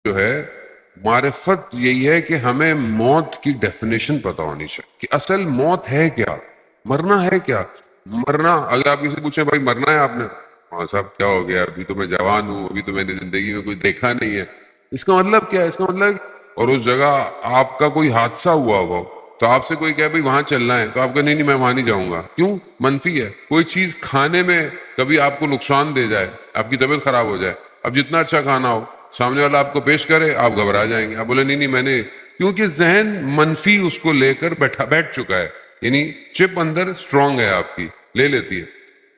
جو ہے معرفت یہی ہے کہ ہمیں موت کی ڈیفینیشن پتہ ہونی چاہیے کہ اصل موت ہے کیا، مرنا ہے کیا۔ مرنا، اگر آپ کسی سے پوچھیں بھائی مرنا ہے آپ نے، ہاں صاحب کیا ہو گیا، ابھی تو میں جوان ہوں، ابھی تو میں نے زندگی میں کچھ دیکھا نہیں ہے۔ اس کا مطلب کیا ہے؟ اس کا مطلب، اور اس جگہ آپ کا کوئی حادثہ ہوا ہوا تو آپ سے کوئی کہے بھائی وہاں چلنا ہے، تو آپ کہیں نہیں میں وہاں نہیں جاؤں گا، کیوں؟ منفی ہے۔ کوئی چیز کھانے میں کبھی آپ کو نقصان دے جائے، آپ کی طبیعت خراب ہو جائے، اب جتنا اچھا کھانا ہو سامنے والا آپ کو پیش کرے، آپ گھبرا جائیں گے، آپ بولے نہیں نہیں میں نے، کیونکہ ذہن منفی اس کو لے کر بیٹھ چکا ہے، یعنی چپ اندر سٹرونگ ہے آپ کی، لے لیتی ہے۔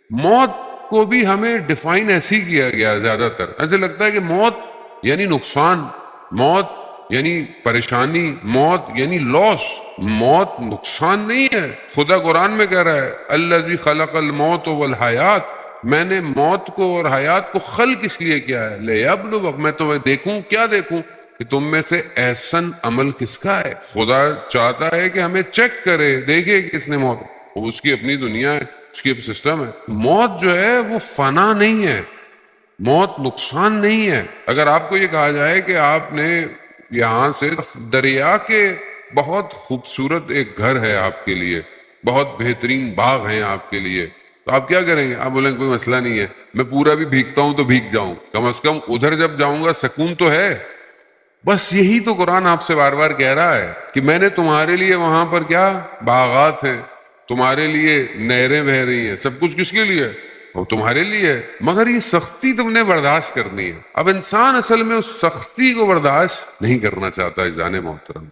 موت کو بھی ہمیں ڈیفائن ایسے ہی کیا گیا، زیادہ تر ایسے لگتا ہے کہ موت یعنی نقصان، موت یعنی پریشانی، موت یعنی لاس۔ موت نقصان نہیں ہے، خدا قرآن میں کہہ رہا ہے الذی خلق الموت والحیات، میں نے موت کو اور حیات کو خلق اس لیے کیا ہے لیبلوک، میں تمہیں دیکھوں، کیا دیکھوں؟ کہ تم میں سے احسن عمل کس کا ہے۔ خدا چاہتا ہے کہ ہمیں چیک کرے، دیکھے کہ کس نے موت، اس کی اپنی دنیا ہے، اس کی سسٹم ہے۔ موت جو ہے وہ فنا نہیں ہے، موت نقصان نہیں ہے۔ اگر آپ کو یہ کہا جائے کہ آپ نے یہاں سے دریا کے بہت خوبصورت ایک گھر ہے آپ کے لیے، بہت بہترین باغ ہیں آپ کے لیے، تو آپ کیا کریں گے؟ آپ بولیں کوئی مسئلہ نہیں ہے، میں پورا بھی بھیگتا ہوں تو بھیگ جاؤں، کم از کم ادھر جب جاؤں گا سکون تو ہے۔ بس یہی تو قرآن آپ سے بار بار کہہ رہا ہے کہ میں نے تمہارے لیے وہاں پر کیا باغات ہیں، تمہارے لیے نہریں بہہ رہی ہیں، سب کچھ کس کے لیے؟ وہ تمہارے لیے ہے، مگر یہ سختی تم نے برداشت کرنی ہے۔ اب انسان اصل میں اس سختی کو برداشت نہیں کرنا چاہتا عزیزان محترم،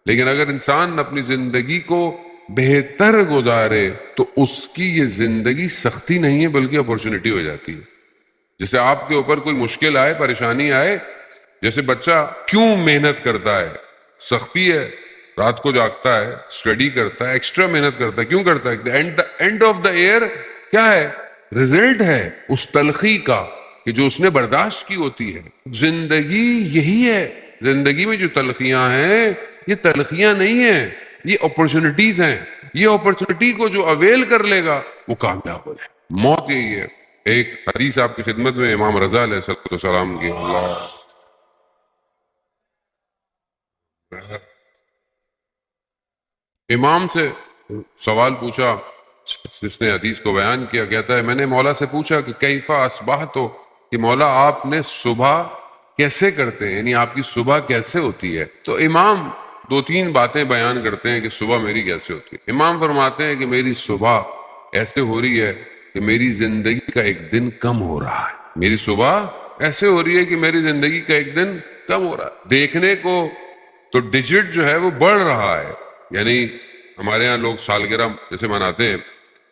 لیکن اگر انسان اپنی زندگی کو بہتر گزارے تو اس کی یہ زندگی سختی نہیں ہے بلکہ اپورچونٹی ہو جاتی ہے۔ جیسے آپ کے اوپر کوئی مشکل آئے، پریشانی آئے، جیسے بچہ کیوں محنت کرتا ہے؟ سختی ہے، رات کو جاگتا ہے، اسٹڈی کرتا ہے، ایکسٹرا محنت کرتا ہے، کیوں کرتا ہے؟ اینڈ آف دا ایئر کیا ہے؟ رزلٹ ہے اس تلخی کا کہ جو اس نے برداشت کی ہوتی ہے۔ زندگی یہی ہے، زندگی میں جو تلخیاں ہیں یہ تلخیاں نہیں ہیں، یہ اپرچونٹیز ہیں۔ یہ اپرچونٹی کو جو اویل کر لے گا وہ کامیاب ہو جائے۔ موت یہی ہے۔ ایک حدیث آپ کی خدمت میں امام رضا علیہ السلام کی، اللہ امام سے سوال پوچھا، جس نے حدیث کو بیان کیا، کہتا ہے میں نے مولا سے پوچھا کہ کیفا اصبحتو، کہ مولا آپ نے صبح کیسے کرتے ہیں، یعنی آپ کی صبح کیسے ہوتی ہے؟ تو امام دو تین باتیں بیان کرتے ہیں کہ صبح میری کیسے ہوتی ہے۔ امام فرماتے ہیں کہ میری صبح ایسے ہو رہی ہے کہ میری زندگی کا ایک دن کم ہو رہا ہے۔ میری صبح ایسے ہو رہی ہے کہ میری زندگی کا ایک دن کم ہو رہا ہے۔ دیکھنے کو تو ڈیجٹ جو ہے وہ بڑھ رہا ہے، یعنی ہمارے ہاں لوگ سالگرہ جیسے مناتے ہیں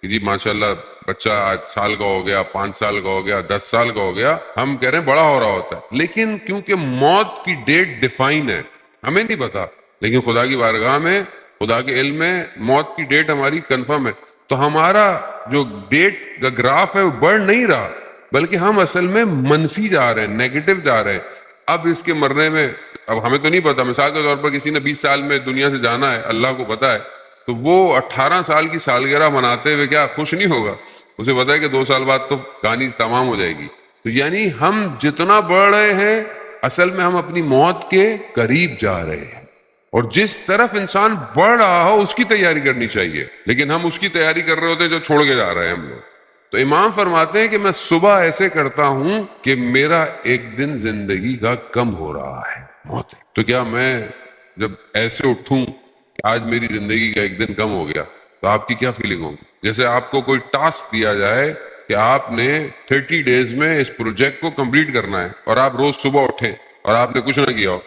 کہ جی ماشاءاللہ بچہ آج سال کا ہو گیا، 5 سال کا ہو گیا، 10 سال کا ہو گیا، ہم کہہ رہے ہیں بڑا ہو رہا ہوتا ہے، لیکن کیونکہ موت کی ڈیٹ ڈیفائن ہے، ہمیں نہیں پتا، لیکن خدا کی بارگاہ میں، خدا کے علم میں موت کی ڈیٹ ہماری کنفرم ہے۔ تو ہمارا جو ڈیٹ کا گراف ہے وہ بڑھ نہیں رہا، بلکہ ہم اصل میں منفی جا رہے ہیں، نیگیٹو جا رہے ہیں۔ اب اس کے مرنے میں، اب ہمیں تو نہیں پتا، مثال کے طور پر کسی نے 20 سال میں دنیا سے جانا ہے، اللہ کو پتا ہے، تو وہ 18 سال کی سالگرہ مناتے ہوئے کیا خوش نہیں ہوگا؟ اسے پتا ہے کہ 2 سال بعد تو کہانی تمام ہو جائے گی۔ تو یعنی ہم جتنا بڑھ رہے ہیں اصل میں ہم اپنی موت کے قریب جا رہے ہیں، اور جس طرف انسان بڑھ رہا ہو اس کی تیاری کرنی چاہیے، لیکن ہم اس کی تیاری کر رہے ہوتے ہیں جو چھوڑ کے جا رہے ہیں ہم لوگ۔ تو امام فرماتے ہیں کہ میں صبح ایسے کرتا ہوں کہ میرا ایک دن زندگی کا کم ہو رہا ہے، موت ہے۔ تو کیا میں جب ایسے اٹھوں کہ آج میری زندگی کا ایک دن کم ہو گیا تو آپ کی کیا فیلنگ ہوگی؟ جیسے آپ کو کوئی ٹاسک دیا جائے کہ آپ نے 30 ڈیز میں اس پروجیکٹ کو کمپلیٹ کرنا ہے، اور آپ روز صبح اٹھیں اور آپ نے کچھ نہ کیا ہو،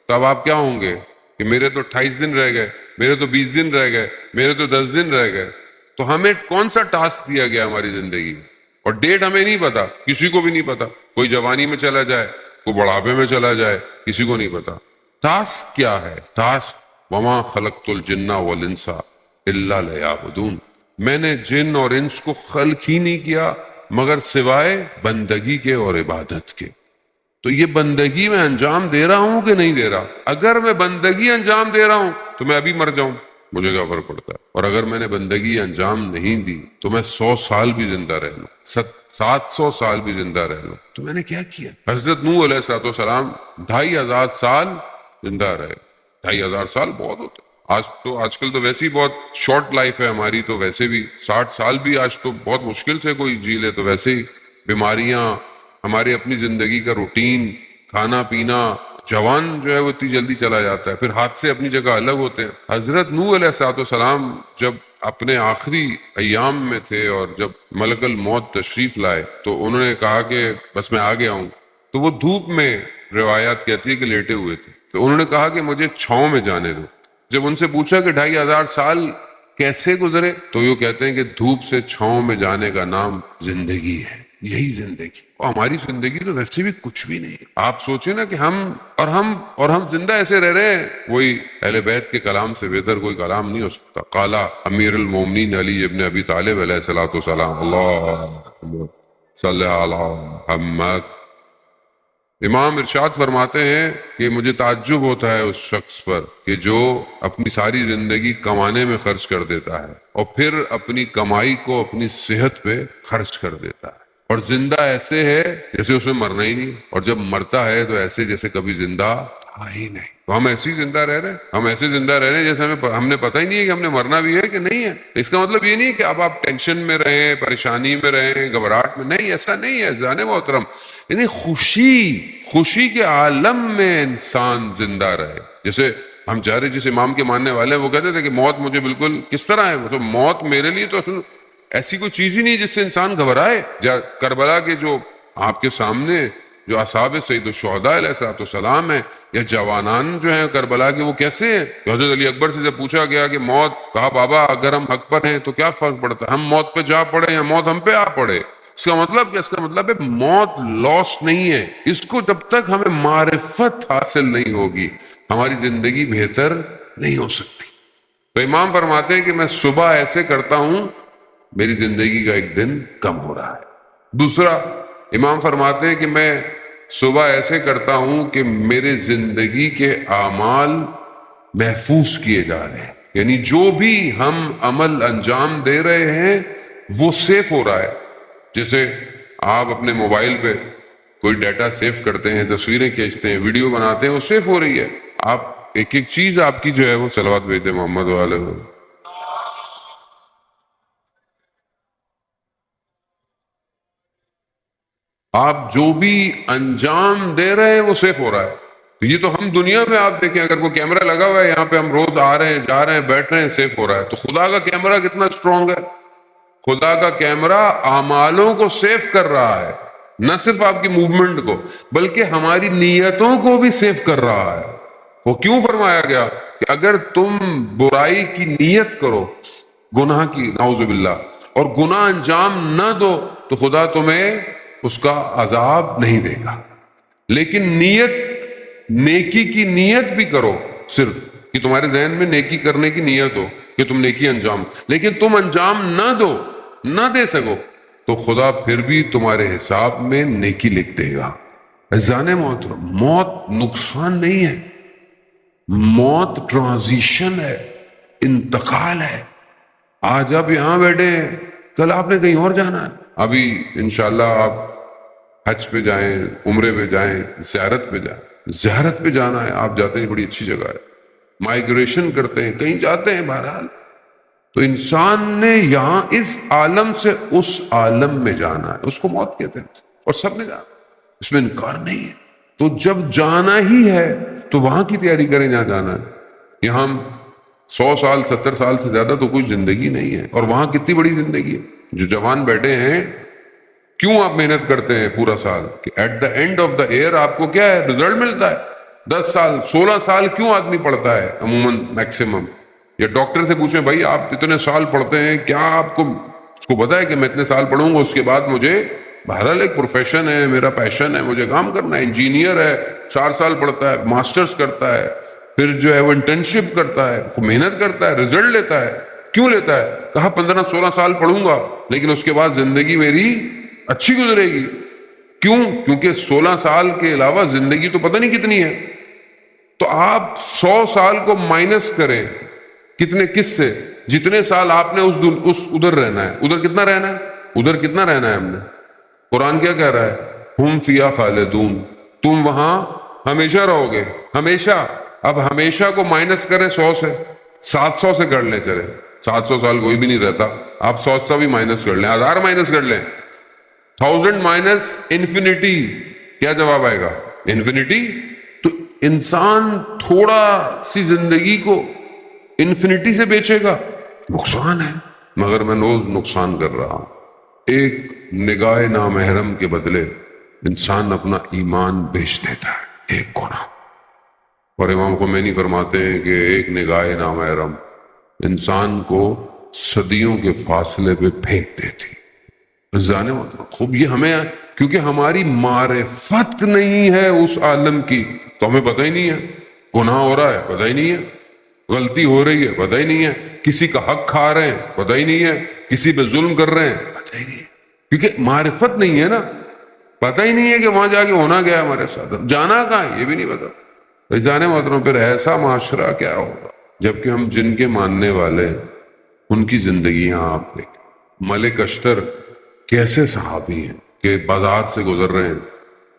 تو اب آپ کیا ہوں گے کہ میرے تو 28 دن رہ گئے، میرے تو 20 دن رہ گئے، میرے تو 10 دن رہ گئے۔ تو ہمیں کون سا ٹاسک دیا گیا ہماری زندگی میں؟ اور ڈیٹ ہمیں نہیں پتا، کسی کو بھی نہیں پتا، کوئی جوانی میں چلا جائے، کوئی بڑھاپے میں چلا جائے، کسی کو نہیں پتا۔ ٹاسک کیا ہے؟ ٹاسک وما خلقت الجن والانس الا لیعبدون، میں نے جن اور انس کو خلق ہی نہیں کیا مگر سوائے بندگی کے اور عبادت کے۔ تو یہ بندگی میں انجام دے رہا ہوں کہ نہیں دے رہا؟ اگر میں بندگی انجام دے رہا ہوں تو میں ابھی مر جاؤں، مجھے کیا فرق پڑتا ہے؟ اور اگر میں نے بندگی انجام نہیں دی تو میں 100 سال بھی زندہ رہ لوں، 700 سال بھی زندہ رہ لوں، تو میں نے کیا کیا؟ حضرت نوح علیہ السلام 2500 سال زندہ رہے۔ 2500 سال بہت ہوتے ہیں۔ آج کل تو ویسے ہی بہت شارٹ لائف ہے ہماری، تو ویسے بھی 60 سال بھی آج تو بہت مشکل سے کوئی جی لے، تو ویسے ہی بیماریاں، ہماری اپنی زندگی کا روٹین، کھانا پینا، جوان جو ہے وہ اتنی جلدی چلا جاتا ہے، پھر حادثے اپنی جگہ الگ ہوتے ہیں۔ حضرت نوح علیہ السلام جب اپنے آخری ایام میں تھے اور جب ملک الموت تشریف لائے تو انہوں نے کہا کہ بس میں آ گیا ہوں، تو وہ دھوپ میں، روایات کہتی ہے کہ لیٹے ہوئے تھے، تو انہوں نے کہا کہ مجھے چھاؤں میں جانے دو۔ جب ان سے پوچھا کہ 2500 سال کیسے گزرے، تو یہ کہتے ہیں کہ دھوپ سے چھاؤں میں جانے کا نام زندگی ہے، یہی زندگی۔ اور ہماری زندگی تو ویسے بھی کچھ بھی نہیں ہے۔ آپ سوچیں نا کہ ہم زندہ ایسے رہ رہے ہیں، وہی اہل بیت کے کلام سے بہتر کوئی کلام نہیں ہو سکتا۔ قالا امیر المومنین علی ابن ابی طالب علیہ الصلوۃ والسلام، اللہ صلی علی محمد۔ امام ارشاد فرماتے ہیں کہ مجھے تعجب ہوتا ہے اس شخص پر کہ جو اپنی ساری زندگی کمانے میں خرچ کر دیتا ہے اور پھر اپنی کمائی کو اپنی صحت پہ خرچ کر دیتا ہے، اور زندہ ایسے ہے جیسے اس میں مرنا ہی نہیں، اور جب مرتا ہے تو ایسے جیسے کبھی زندہ تھا ہی نہیں۔ تو ہم ایسے ہی زندہ رہ رہے ہیں، ہم ایسے زندہ رہ رہے ہیں جیسے ہم نے پتہ ہی نہیں ہے کہ ہم نے مرنا بھی ہے کہ نہیں ہے۔ اس کا مطلب یہ نہیں کہ اب آپ ٹینشن میں رہیں، پریشانی میں رہیں، گھبراہٹ میں، نہیں، ایسا نہیں ہے جان محترم۔ یعنی خوشی کے عالم میں انسان زندہ رہے۔ جیسے ہم چاہ رہے، جس امام کے ماننے والے ہیں وہ کہتے تھے کہ موت مجھے بالکل کس طرح ہے، تو موت میرے لیے تو اصل ایسی کوئی چیز ہی نہیں جس سے انسان گھبرائے۔ کربلا کے جو آپ کے سامنے جو اصحاب سید الشہداء علیہ السلام ہیں، یا جوانان جو ہیں کربلا کے، وہ کیسے ہیں؟ تو حضرت علی اکبر سے جب پوچھا گیا کہ موت، کہا بابا اگر ہم حق پر ہیں تو کیا فرق پڑتا ہے، ہم موت پہ جا پڑے یا موت ہم پہ آ پڑے۔ اس کا مطلب کیا؟ اس کا مطلب ہے موت لاس نہیں ہے، اس کو جب تک ہمیں معرفت حاصل نہیں ہوگی ہماری زندگی بہتر نہیں ہو سکتی۔ تو امام فرماتے ہیں کہ میں صبح ایسے کرتا ہوں میری زندگی کا ایک دن کم ہو رہا ہے۔ دوسرا، امام فرماتے ہیں کہ میں صبح ایسے کرتا ہوں کہ میرے زندگی کے اعمال محفوظ کیے جا رہے ہیں، یعنی جو بھی ہم عمل انجام دے رہے ہیں وہ سیف ہو رہا ہے۔ جیسے آپ اپنے موبائل پہ کوئی ڈیٹا سیو کرتے ہیں، تصویریں کھینچتے ہیں، ویڈیو بناتے ہیں، وہ سیف ہو رہی ہے۔ آپ ایک ایک چیز آپ کی جو ہے وہ صلوات بھیج دیں محمد والے۔ آپ جو بھی انجام دے رہے ہیں وہ سیف ہو رہا ہے۔ تو یہ تو ہم دنیا میں آپ دیکھیں، اگر کوئی کیمرہ لگا ہوا ہے یہاں پہ، ہم روز آ رہے ہیں، جا رہے ہیں، بیٹھ رہے ہیں، سیف ہو رہا ہے۔ تو خدا کا کیمرہ کتنا اسٹرانگ ہے؟ خدا کا کیمرہ اعمالوں کو سیف کر رہا ہے، نہ صرف آپ کی موومنٹ کو بلکہ ہماری نیتوں کو بھی سیف کر رہا ہے۔ وہ کیوں فرمایا گیا کہ اگر تم برائی کی نیت کرو، گناہ کی، نعوذ باللہ، اور گناہ انجام نہ دو تو خدا تمہیں اس کا عذاب نہیں دے گا، لیکن نیکی کی نیت بھی کرو، صرف کہ تمہارے ذہن میں نیکی کرنے کی نیت ہو کہ تم نیکی انجام، لیکن تم انجام نہ دو، نہ دے سکو، تو خدا پھر بھی تمہارے حساب میں نیکی لکھ دے گا۔ عزیزان محترم، موت نقصان نہیں ہے، موت ٹرانزیشن ہے، انتقال ہے۔ آج آپ یہاں بیٹھے ہیں، کل آپ نے کہیں اور جانا ہے۔ ابھی انشاءاللہ آپ حج پہ جائیں، عمرے پہ جائیں، زیارت پہ جائیں، زیارت پہ جانا ہے، آپ جاتے ہیں، بڑی اچھی جگہ ہے، مائیگریشن کرتے ہیں، کہیں جاتے ہیں، بہرحال تو انسان نے یہاں اس عالم سے اس عالم میں جانا ہے، اس کو موت کہتے ہیں، اور سب نے جانا، اس میں انکار نہیں ہے۔ تو جب جانا ہی ہے تو وہاں کی تیاری کریں جہاں جانا ہے۔ یہاں 100 سال 70 سال سے زیادہ تو کوئی زندگی نہیں ہے، اور وہاں کتنی بڑی زندگی ہے۔ جو جوان بیٹھے ہیں، کیوں آپ محنت کرتے ہیں پورا سال؟ کہ at the end of the year آپ کو کیا ہے؟ رزلٹ ملتا ہے۔ 10 سال 16 سال کیوں آدمی پڑھتا ہے عموماً میکسیمم؟ یا ڈاکٹر سے پوچھیں بھائی آپ اتنے سال پڑھتے ہیں، کیا آپ کو اس کو پتا ہے کہ میں اتنے سال پڑھوں گا، اس کے بعد مجھے بہرحال ایک پروفیشن ہے، میرا پیشن ہے، مجھے کام کرنا ہے۔ انجینئر ہے، 4 سال پڑھتا ہے، ماسٹرز کرتا ہے، پھر جو ہے وہ انٹرنشپ کرتا ہے، وہ محنت کرتا ہے، رزلٹ لیتا ہے۔ کیوں لیتا ہے؟ کہا 15 16 سال پڑھوں گا لیکن اس کے بعد زندگی میری اچھی گزرے گی۔ کیوں؟ کیونکہ 16 سال کے علاوہ زندگی تو پتہ نہیں کتنی ہے۔ تو آپ 100 سال کو مائنس کریں، کتنے کس سے؟ جتنے سال آپ نے اس ادھر رہنا ہے، ادھر کتنا رہنا ہے، ادھر کتنا رہنا ہے ہم نے۔ قرآن کیا کہہ رہا ہے؟ ہم فیہا خالدون، تم وہاں ہمیشہ رہو گے، ہمیشہ۔ اب ہمیشہ کو مائنس کریں 100 سے، 700 سے کر لیں، چلے 700 سال کوئی بھی نہیں رہتا، آپ 100 بھی مائنس کر لیں، 1000 مائنس کر لیں، 1000 مائنس انفینٹی، کیا جواب آئے گا؟ انفینٹی۔ تو انسان تھوڑا سی زندگی کو انفینٹی سے بیچے گا، نقصان ہے، مگر میں روز نقصان کر رہا ہوں۔ ایک نگاہ نامحرم کے بدلے انسان اپنا ایمان بیچ دیتا ہے، ایک گناہ۔ اور امام خمینی فرماتے ہیں کہ ایک نگاہ نامحرم انسان کو صدیوں کے فاصلے پہ پھینک دیتی۔ جانے مطلب خوب یہ ہمیں، کیونکہ ہماری معرفت نہیں ہے اس عالم کی، تو ہمیں پتہ ہی نہیں ہے گناہ ہو رہا ہے، پتہ ہی نہیں ہے غلطی ہو رہی ہے، پتہ ہی نہیں ہے کسی کا حق کھا رہے ہیں، پتہ ہی نہیں ہے کسی پہ ظلم کر رہے ہیں، پتہ ہی نہیں ہے، کیونکہ معرفت نہیں ہے نا، پتہ ہی نہیں ہے کہ وہاں جا کے ہونا گیا ہمارے ساتھ، جانا کہاں ہے یہ بھی نہیں پتا۔ جانے محترم پھر ایسا معاشرہ کیا ہوگا جبکہ ہم جن کے ماننے والے ان کی زندگیاں آپ دیکھیں۔ ملک اشتر کیسے صحابی ہیں کہ بازار سے گزر رہے ہیں،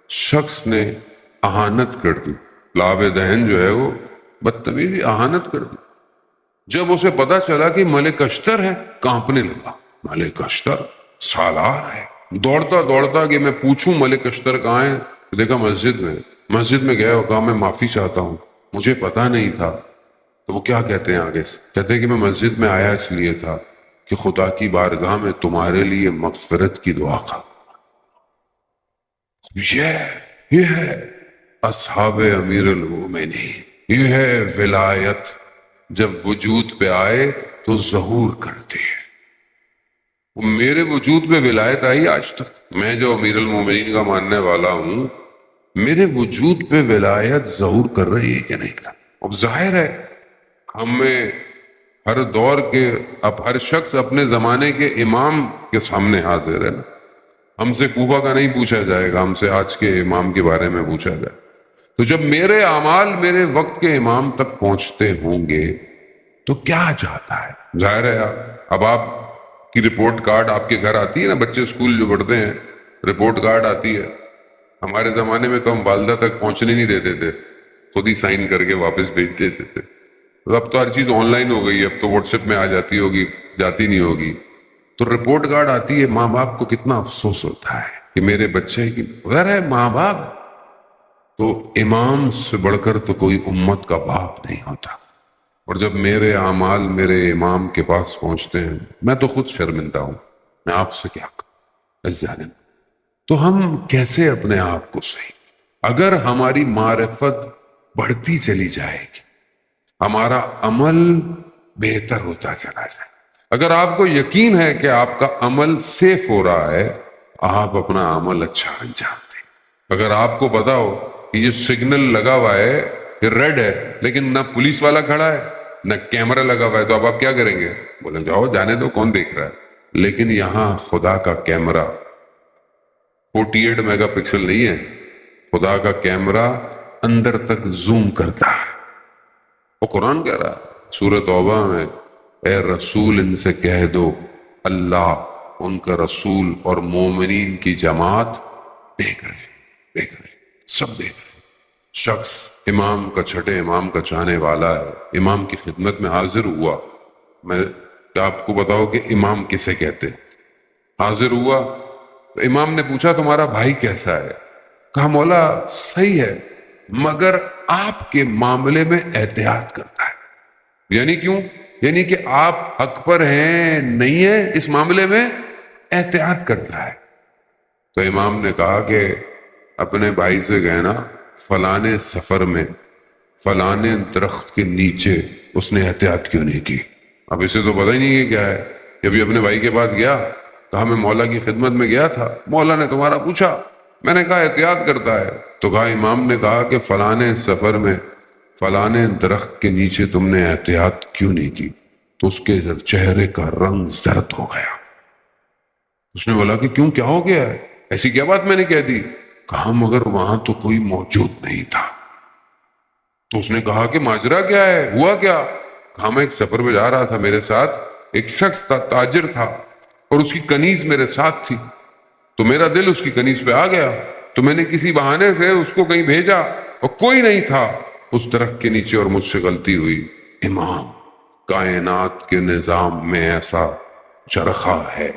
شخص نے اہانت کر دی، لاب دہن جو ہے وہ بدتمیزی اہانت کر دی، جب اسے پتا چلا کہ ملک اشتر ہے کانپنے لگا، ملک اشتر سالار ہے، دوڑتا دوڑتا کہ میں پوچھوں ملک اشتر کہاں ہے، دیکھا مسجد میں گیا اور کہا میں معافی چاہتا ہوں، مجھے پتا نہیں تھا۔ تو وہ کیا کہتے ہیں آگے سے؟ کہتے ہیں کہ میں مسجد میں آیا اس لیے تھا کہ خدا کی بارگاہ میں تمہارے لیے مغفرت کی دعا کا۔ یہ ہے اصحاب امیر المومنین، یہ ہے ولایت، جب وجود پہ آئے تو ظہور کرتی ہے۔ میرے وجود پہ ولایت آئی آج تک، میں جو امیر المومنین کا ماننے والا ہوں، میرے وجود پہ ولایت ظہور کر رہی ہے کہ نہیں کر؟ اب ظاہر ہے ہمیں ہر دور کے، اب ہر شخص اپنے زمانے کے امام کے سامنے حاضر ہے نا، ہم سے کوفہ کا نہیں پوچھا جائے گا، ہم سے آج کے امام کے بارے میں پوچھا جائے۔ تو جب میرے اعمال میرے وقت کے امام تک پہنچتے ہوں گے تو کیا چاہتا ہے؟ ظاہر ہے اب آپ کی رپورٹ کارڈ آپ کے گھر آتی ہے نا، بچے اسکول جو پڑھتے ہیں رپورٹ کارڈ آتی ہے، ہمارے زمانے میں تو ہم والدہ تک پہنچنے نہیں دیتے تھے، خود ہی سائن کر کے واپس بھیج دیتے تھے۔ اب تو ہر چیز آن لائن ہو گئی ہے، اب تو واٹس ایپ میں آ جاتی ہوگی، جاتی نہیں ہوگی۔ تو رپورٹ کارڈ آتی ہے، ماں باپ کو کتنا افسوس ہوتا ہے کہ میرے بچے کی غیر ہے ماں باپ، تو امام سے بڑھ کر تو کوئی امت کا باپ نہیں ہوتا۔ اور جب میرے اعمال میرے امام کے پاس پہنچتے ہیں، میں تو خود شرمندہ ہوں، میں آپ سے کیا کہوں؟ تو ہم کیسے اپنے آپ کو صحیح؟ اگر ہماری معرفت بڑھتی چلی جائے گی، ہمارا عمل بہتر ہوتا چلا جائے، اگر آپ کو یقین ہے کہ آپ کا عمل سیف ہو رہا ہے، آپ اپنا عمل اچھا انجام دیں۔ اگر آپ کو پتا ہو کہ یہ سگنل لگا ہوا ہے، یہ ریڈ ہے، لیکن نہ پولیس والا کھڑا ہے نہ کیمرہ لگا ہوا ہے، تو اب آپ کیا کریں گے؟ بولیں جاؤ جانے دو، کون دیکھ رہا ہے؟ لیکن یہاں خدا کا کیمرہ 48 میگا پکسل نہیں ہے، خدا کا کیمرہ اندر تک زوم کرتا ہے۔ وہ قرآن کہہ رہا ہے سورہ توبہ میں، اے رسول ان سے کہہ دو اللہ، ان کا رسول اور مومنین کی جماعت دیکھ رہے سب دیکھ رہے۔ شخص امام کا، چھٹے امام کا چاہنے والا ہے، امام کی خدمت میں حاضر ہوا، میں آپ کو بتاؤ کہ امام کسے کہتے؟ حاضر ہوا تو امام نے پوچھا تمہارا بھائی کیسا ہے؟ کہا مولا صحیح ہے، مگر آپ کے معاملے میں احتیاط کرتا ہے۔ یعنی کیوں؟ یعنی کہ آپ حق پر ہیں نہیں ہیں، اس معاملے میں احتیاط کرتا ہے۔ تو امام نے کہا کہ اپنے بھائی سے کہنا فلانے سفر میں فلانے درخت کے نیچے اس نے احتیاط کیوں نہیں کی۔ اب اسے تو پتہ ہی نہیں ہے کیا ہے، جب اپنے بھائی کے پاس گیا کہا میں مولا کی خدمت میں گیا تھا، مولا نے تمہارا پوچھا، میں نے کہا احتیاط کرتا ہے، تو کہا امام نے کہا کہ فلانے سفر میں فلانے درخت کے نیچے تم نے احتیاط کیوں نہیں کی؟ تو اس کے چہرے کا رنگ زرد ہو گیا۔ اس نے بولا کہ کیوں، کیا ہو گیا ہے؟ ایسی کیا بات میں نے کہہ دی؟ کہا مگر وہاں تو کوئی موجود نہیں تھا۔ تو اس نے کہا کہ ماجرا کیا ہے، ہوا کیا؟ کہا میں ایک سفر پہ جا رہا تھا، میرے ساتھ ایک شخص تھا، تاجر تھا، اور اس کی کنیز میرے ساتھ تھی، تو میرا دل اس کی کنیز پہ آ گیا، تو میں نے کسی بہانے سے اس کو کہیں بھیجا، اور کوئی نہیں تھا اس درخت کے نیچے، اور مجھ سے غلطی ہوئی۔ امام، کائنات کے نظام میں ایسا چرخہ ہے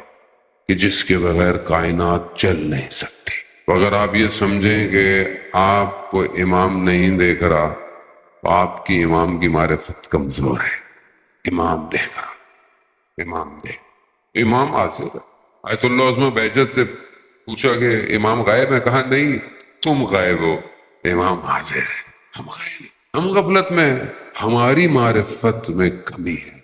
کہ جس کے بغیر کائنات چل نہیں سکتی۔ تو اگر آپ یہ سمجھیں کہ آپ کو امام نہیں دیکھ رہا، تو آپ کی امام کی معرفت کمزور ہے۔ امام دیکھ رہا، امام دیکھ، امام حاضر ہے۔ آیت اللہ عظمہ بہجت سے پوچھا کہ امام غائب ہے؟ کہا نہیں، تم غائب ہو، امام حاضر ہے، ہم غائب ہیں، ہم غفلت میں ہیں، ہماری معرفت میں کمی ہے۔